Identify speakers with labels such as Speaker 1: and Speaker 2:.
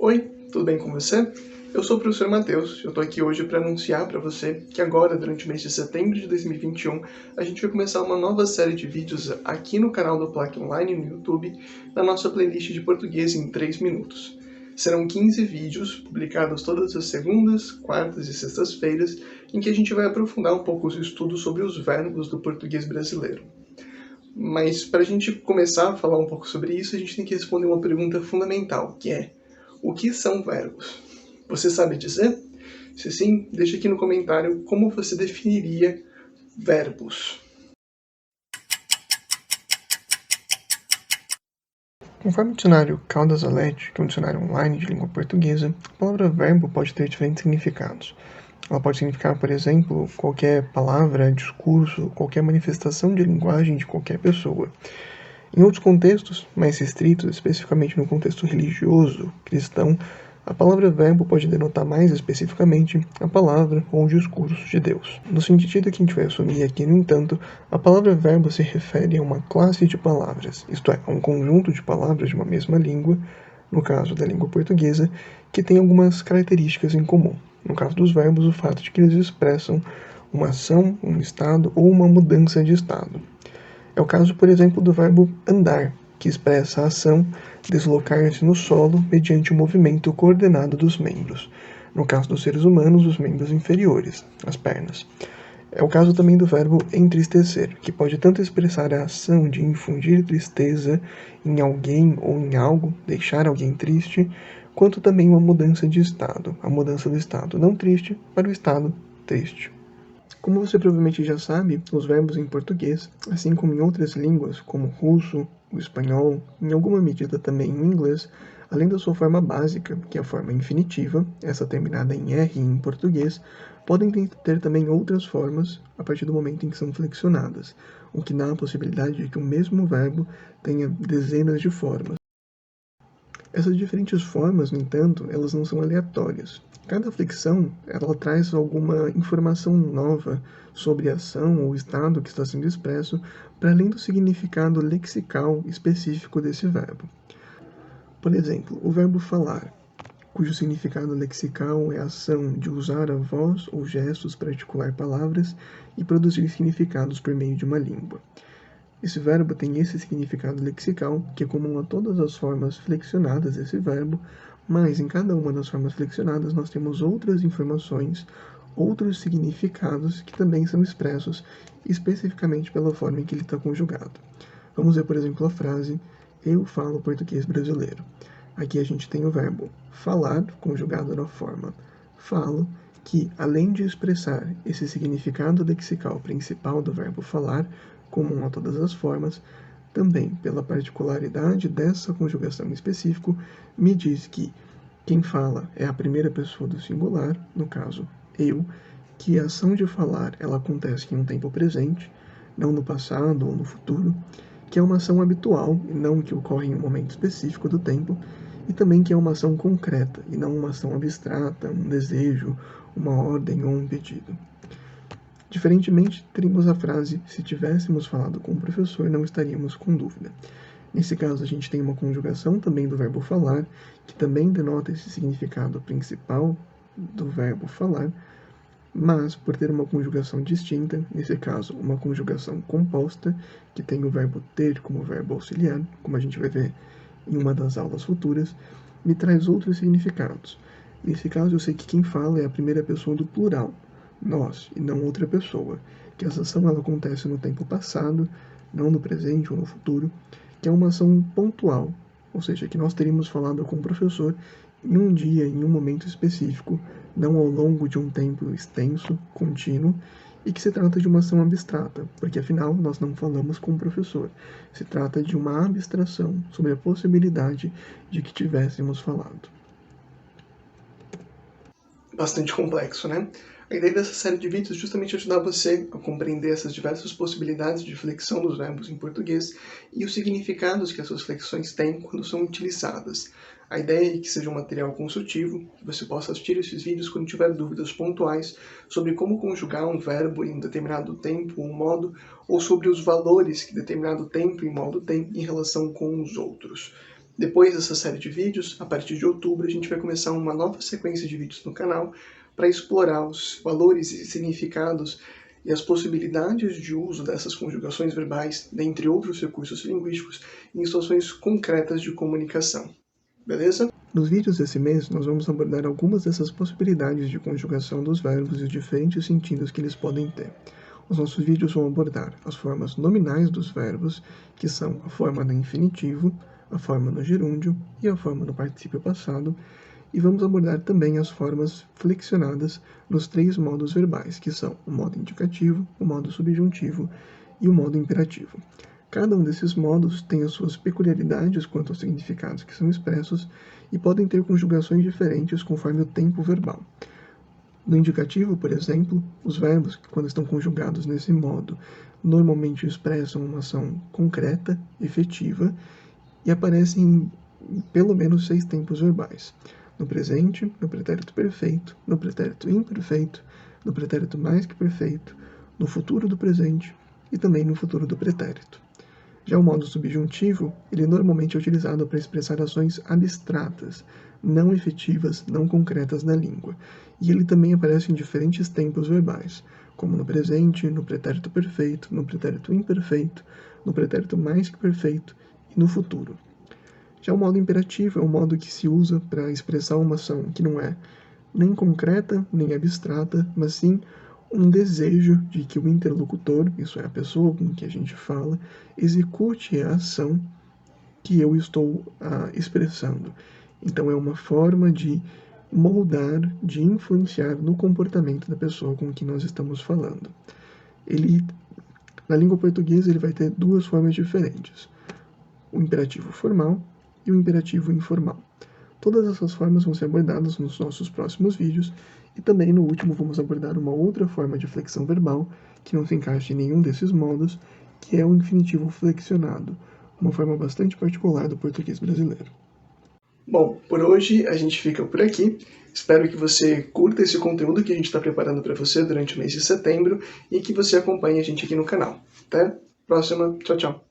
Speaker 1: Oi, tudo bem com você? Eu sou o professor Matheus, eu estou aqui hoje para anunciar para você que agora, durante o mês de setembro de 2021, a gente vai começar uma nova série de vídeos aqui no canal do Plaque Online no YouTube, na nossa playlist de português em 3 minutos. Serão 15 vídeos, publicados todas as segundas, quartas e sextas-feiras, em que a gente vai aprofundar um pouco os estudos sobre os verbos do português brasileiro. Mas para a gente começar a falar um pouco sobre isso, a gente tem que responder uma pergunta fundamental, que é: o que são verbos? Você sabe dizer? Se sim, deixa aqui no comentário como você definiria verbos. Conforme o dicionário Caldas Alete, que é um dicionário online de língua portuguesa, a palavra verbo pode ter diferentes significados. Ela pode significar, por exemplo, qualquer palavra, discurso, qualquer manifestação de linguagem de qualquer pessoa. Em outros contextos, mais restritos, especificamente no contexto religioso, cristão, a palavra verbo pode denotar mais especificamente a palavra ou o discurso de Deus. No sentido que a gente vai assumir aqui, no entanto, a palavra verbo se refere a uma classe de palavras, isto é, a um conjunto de palavras de uma mesma língua, no caso da língua portuguesa, que tem algumas características em comum. No caso dos verbos, o fato de que eles expressam uma ação, um estado ou uma mudança de estado. É o caso, por exemplo, do verbo andar, que expressa a ação deslocar-se no solo mediante o movimento coordenado dos membros. No caso dos seres humanos, os membros inferiores, as pernas. É o caso também do verbo entristecer, que pode tanto expressar a ação de infundir tristeza em alguém ou em algo, deixar alguém triste, quanto também uma mudança de estado, a mudança do estado não triste para o estado triste. Como você provavelmente já sabe, os verbos em português, assim como em outras línguas, como o russo, o espanhol, em alguma medida também em inglês, além da sua forma básica, que é a forma infinitiva, essa terminada em R em português, podem ter também outras formas a partir do momento em que são flexionadas, o que dá a possibilidade de que o mesmo verbo tenha dezenas de formas. Essas diferentes formas, no entanto, elas não são aleatórias. Cada flexão, ela traz alguma informação nova sobre a ação ou estado que está sendo expresso, para além do significado lexical específico desse verbo. Por exemplo, o verbo falar, cujo significado lexical é a ação de usar a voz ou gestos para articular palavras e produzir significados por meio de uma língua. Esse verbo tem esse significado lexical, que é comum a todas as formas flexionadas desse verbo, mas em cada uma das formas flexionadas nós temos outras informações, outros significados que também são expressos especificamente pela forma em que ele está conjugado. Vamos ver, por exemplo, a frase "Eu falo português brasileiro". Aqui a gente tem o verbo falar, conjugado na forma falo, que, além de expressar esse significado lexical principal do verbo falar, comum a todas as formas, também, pela particularidade dessa conjugação em específico, me diz que quem fala é a primeira pessoa do singular, no caso, eu, que a ação de falar ela acontece em um tempo presente, não no passado ou no futuro, que é uma ação habitual e não que ocorre em um momento específico do tempo, e também que é uma ação concreta e não uma ação abstrata, um desejo, uma ordem ou um pedido. Diferentemente, teríamos a frase "se tivéssemos falado com o professor, não estaríamos com dúvida". Nesse caso, a gente tem uma conjugação também do verbo falar, que também denota esse significado principal do verbo falar, mas por ter uma conjugação distinta, nesse caso, uma conjugação composta, que tem o verbo ter como verbo auxiliar, como a gente vai ver em uma das aulas futuras, me traz outros significados. Nesse caso, eu sei que quem fala é a primeira pessoa do plural, nós, e não outra pessoa, que essa ação ela acontece no tempo passado, não no presente ou no futuro, que é uma ação pontual, ou seja, que nós teríamos falado com o professor em um dia, em um momento específico, não ao longo de um tempo extenso, contínuo, e que se trata de uma ação abstrata, porque afinal nós não falamos com o professor. Se trata de uma abstração sobre a possibilidade de que tivéssemos falado. Bastante complexo, né? A ideia dessa série de vídeos é justamente ajudar você a compreender essas diversas possibilidades de flexão dos verbos em português e os significados que essas flexões têm quando são utilizadas. A ideia é que seja um material construtivo, que você possa assistir esses vídeos quando tiver dúvidas pontuais sobre como conjugar um verbo em um determinado tempo ou modo, ou sobre os valores que determinado tempo e modo tem em relação com os outros. Depois dessa série de vídeos, a partir de outubro, a gente vai começar uma nova sequência de vídeos no canal para explorar os valores e significados e as possibilidades de uso dessas conjugações verbais, dentre outros recursos linguísticos, em situações concretas de comunicação. Beleza? Nos vídeos desse mês, nós vamos abordar algumas dessas possibilidades de conjugação dos verbos e os diferentes sentidos que eles podem ter. Os nossos vídeos vão abordar as formas nominais dos verbos, que são a forma no infinitivo, a forma no gerúndio e a forma no particípio passado, e vamos abordar também as formas flexionadas nos 3 modos verbais, que são o modo indicativo, o modo subjuntivo e o modo imperativo. Cada um desses modos tem as suas peculiaridades quanto aos significados que são expressos e podem ter conjugações diferentes conforme o tempo verbal. No indicativo, por exemplo, os verbos, quando estão conjugados nesse modo, normalmente expressam uma ação concreta, efetiva, e aparecem em pelo menos 6 tempos verbais. No presente, no pretérito perfeito, no pretérito imperfeito, no pretérito mais que perfeito, no futuro do presente e também no futuro do pretérito. Já o modo subjuntivo, ele normalmente é utilizado para expressar ações abstratas, não efetivas, não concretas na língua, e ele também aparece em diferentes tempos verbais, como no presente, no pretérito perfeito, no pretérito imperfeito, no pretérito mais que perfeito e no futuro. Já o modo imperativo é um modo que se usa para expressar uma ação que não é nem concreta, nem abstrata, mas sim um desejo de que o interlocutor, isso é a pessoa com que a gente fala, execute a ação que eu estou expressando. Então é uma forma de moldar, de influenciar no comportamento da pessoa com que nós estamos falando. Na língua portuguesa, ele vai ter 2 formas diferentes: o imperativo formal e o imperativo informal. Todas essas formas vão ser abordadas nos nossos próximos vídeos, e também no último vamos abordar uma outra forma de flexão verbal que não se encaixa em nenhum desses modos, que é o infinitivo flexionado, uma forma bastante particular do português brasileiro. Bom, por hoje a gente fica por aqui. Espero que você curta esse conteúdo que a gente está preparando para você durante o mês de setembro e que você acompanhe a gente aqui no canal. Até a próxima. Tchau, tchau.